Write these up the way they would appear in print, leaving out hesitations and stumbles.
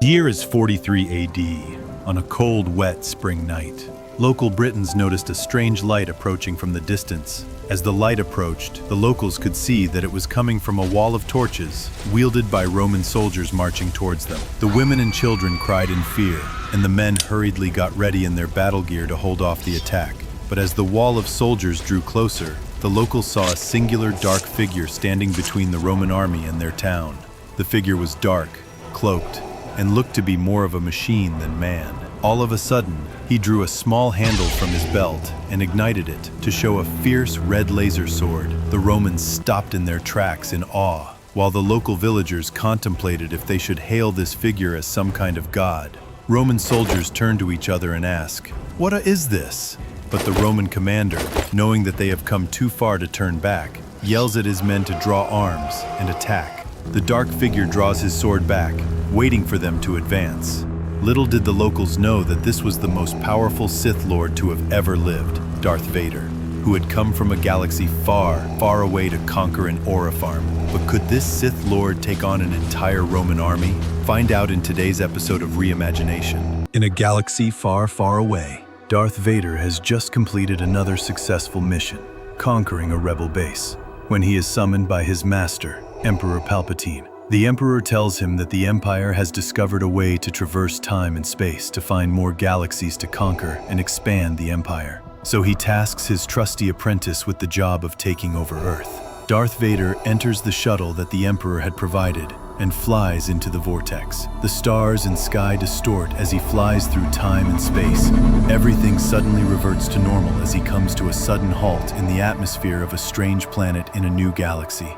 The year is 43 AD, on a cold, wet spring night. Local Britons noticed a strange light approaching from the distance. As the light approached, the locals could see that it was coming from a wall of torches, wielded by Roman soldiers marching towards them. The women and children cried in fear, and the men hurriedly got ready in their battle gear to hold off the attack. But as the wall of soldiers drew closer, the locals saw a singular dark figure standing between the Roman army and their town. The figure was dark, cloaked, and looked to be more of a machine than man. All of a sudden, he drew a small handle from his belt and ignited it to show a fierce red laser sword. The Romans stopped in their tracks in awe, while the local villagers contemplated if they should hail this figure as some kind of god. Roman soldiers turned to each other and asked, "What is this?" But the Roman commander, knowing that they have come too far to turn back, yells at his men to draw arms and attack. The dark figure draws his sword back, waiting for them to advance. Little did the locals know that this was the most powerful Sith Lord to have ever lived, Darth Vader, who had come from a galaxy far, far away to conquer an aura farm. But could this Sith Lord take on an entire Roman army? Find out in today's episode of Reimagination. In a galaxy far, far away, Darth Vader has just completed another successful mission, conquering a rebel base. When he is summoned by his master, Emperor Palpatine, the Emperor tells him that the Empire has discovered a way to traverse time and space to find more galaxies to conquer and expand the Empire. So he tasks his trusty apprentice with the job of taking over Earth. Darth Vader enters the shuttle that the Emperor had provided and flies into the vortex. The stars and sky distort as he flies through time and space. Everything suddenly reverts to normal as he comes to a sudden halt in the atmosphere of a strange planet in a new galaxy.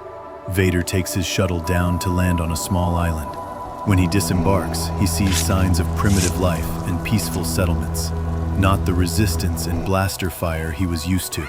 Vader takes his shuttle down to land on a small island. When he disembarks, he sees signs of primitive life and peaceful settlements, not the resistance and blaster fire he was used to.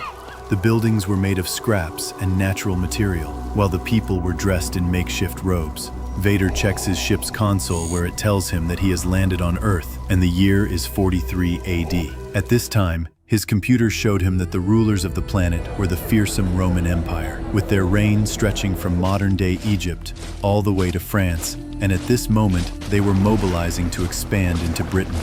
The buildings were made of scraps and natural material, while the people were dressed in makeshift robes. Vader checks his ship's console where it tells him that he has landed on Earth, and the year is 43 AD. At this time, his computer showed him that the rulers of the planet were the fearsome Roman Empire, with their reign stretching from modern-day Egypt all the way to France, and at this moment they were mobilizing to expand into Britain.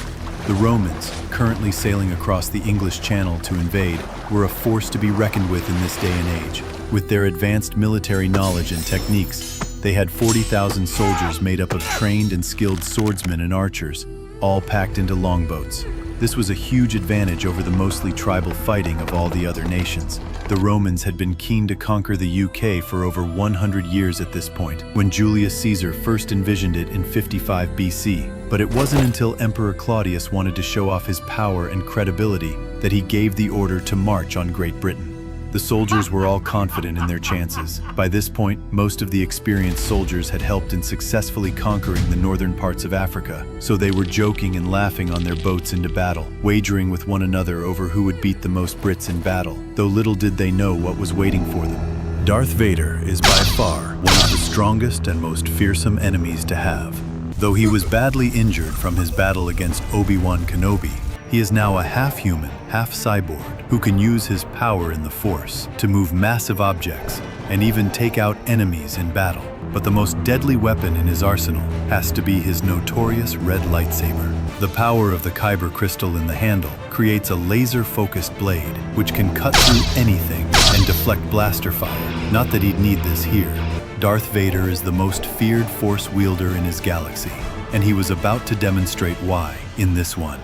The Romans, currently sailing across the English Channel to invade, were a force to be reckoned with in this day and age. With their advanced military knowledge and techniques, they had 40,000 soldiers made up of trained and skilled swordsmen and archers, all packed into longboats. This was a huge advantage over the mostly tribal fighting of all the other nations. The Romans had been keen to conquer the UK for over 100 years at this point, when Julius Caesar first envisioned it in 55 BC. But it wasn't until Emperor Claudius wanted to show off his power and credibility that he gave the order to march on Great Britain. The soldiers were all confident in their chances. By this point, most of the experienced soldiers had helped in successfully conquering the northern parts of Africa, so they were joking and laughing on their boats into battle, wagering with one another over who would beat the most Brits in battle, though little did they know what was waiting for them. Darth Vader is by far one of the strongest and most fearsome enemies to have. Though he was badly injured from his battle against Obi-Wan Kenobi, he is now a half-human, half-cyborg who can use his power in the Force to move massive objects and even take out enemies in battle. But the most deadly weapon in his arsenal has to be his notorious red lightsaber. The power of the Kyber crystal in the handle creates a laser-focused blade which can cut through anything and deflect blaster fire. Not that he'd need this here. Darth Vader is the most feared Force wielder in his galaxy, and he was about to demonstrate why in this one.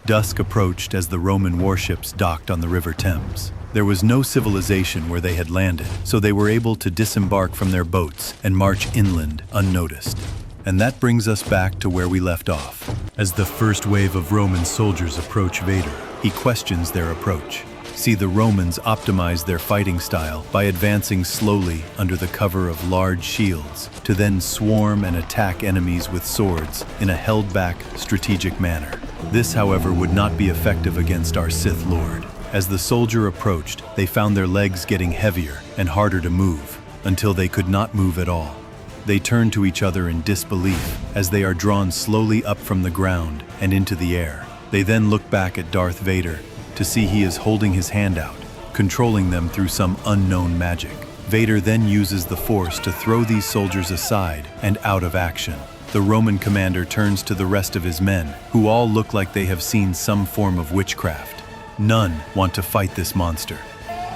Dusk approached as the Roman warships docked on the River Thames. There was no civilization where they had landed, so they were able to disembark from their boats and march inland unnoticed. And that brings us back to where we left off. As the first wave of Roman soldiers approach Vader, he questions their approach. See, the Romans optimized their fighting style by advancing slowly under the cover of large shields, to then swarm and attack enemies with swords in a held-back, strategic manner. This, however, would not be effective against our Sith Lord. As the soldier approached, they found their legs getting heavier and harder to move, until they could not move at all. They turn to each other in disbelief as they are drawn slowly up from the ground and into the air. They then look back at Darth Vader to see he is holding his hand out, controlling them through some unknown magic. Vader then uses the Force to throw these soldiers aside and out of action. the Roman commander turns to the rest of his men, who all look like they have seen some form of witchcraft. None want to fight this monster,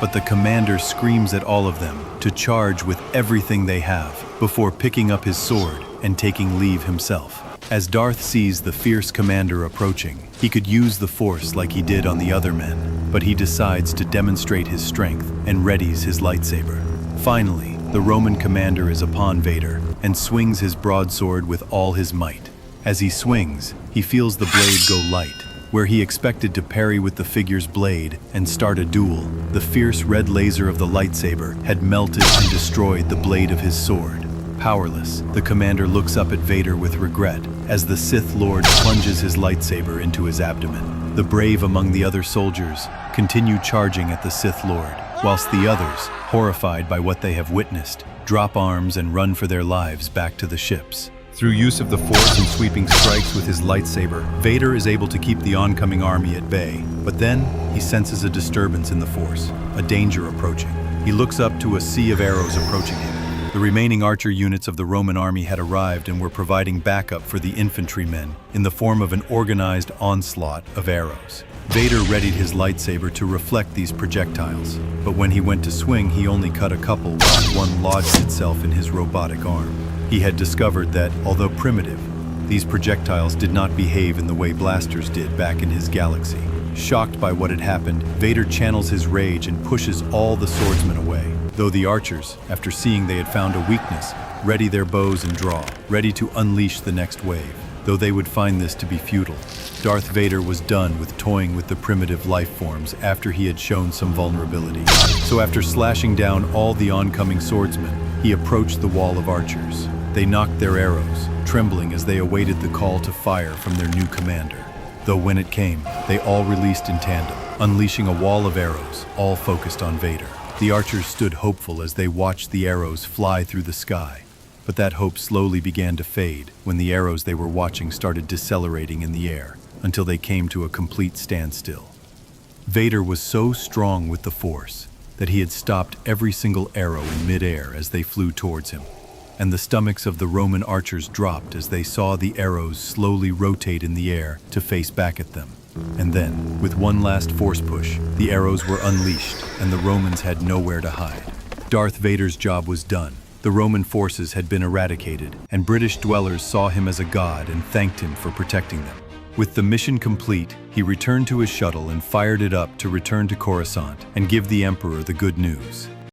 but the commander screams at all of them to charge with everything they have before picking up his sword and taking leave himself. As Darth sees the fierce commander approaching, he could use the Force like he did on the other men, but he decides to demonstrate his strength and readies his lightsaber. Finally, the Roman commander is upon Vader and swings his broadsword with all his might. As he swings, he feels the blade go light. Where he expected to parry with the figure's blade and start a duel, the fierce red laser of the lightsaber had melted and destroyed the blade of his sword. Powerless, the commander looks up at Vader with regret as the Sith Lord plunges his lightsaber into his abdomen. The brave among the other soldiers continue charging at the Sith Lord, whilst the others, horrified by what they have witnessed, drop arms and run for their lives back to the ships. Through use of the Force and sweeping strikes with his lightsaber, Vader is able to keep the oncoming army at bay. But then, he senses a disturbance in the Force, a danger approaching. He looks up to a sea of arrows approaching him. The remaining archer units of the Roman army had arrived and were providing backup for the infantrymen in the form of an organized onslaught of arrows. Vader readied his lightsaber to reflect these projectiles, but when he went to swing, he only cut a couple while one lodged itself in his robotic arm. He had discovered that, although primitive, these projectiles did not behave in the way blasters did back in his galaxy. Shocked by what had happened, Vader channels his rage and pushes all the swordsmen away, though the archers, after seeing they had found a weakness, ready their bows and draw, ready to unleash the next wave. Though they would find this to be futile, Darth Vader was done with toying with the primitive life forms after he had shown some vulnerability. So after slashing down all the oncoming swordsmen, he approached the wall of archers. They knocked their arrows, trembling as they awaited the call to fire from their new commander. Though when it came, they all released in tandem, unleashing a wall of arrows, all focused on Vader. The archers stood hopeful as they watched the arrows fly through the sky. But that hope slowly began to fade when the arrows they were watching started decelerating in the air until they came to a complete standstill. Vader was so strong with the Force that he had stopped every single arrow in midair as they flew towards him, and the stomachs of the Roman archers dropped as they saw the arrows slowly rotate in the air to face back at them. And then, with one last Force push, the arrows were unleashed and the Romans had nowhere to hide. Darth Vader's job was done. The Roman forces had been eradicated, and British dwellers saw him as a god and thanked him for protecting them. With the mission complete, he returned to his shuttle and fired it up to return to Coruscant and give the Emperor the good news.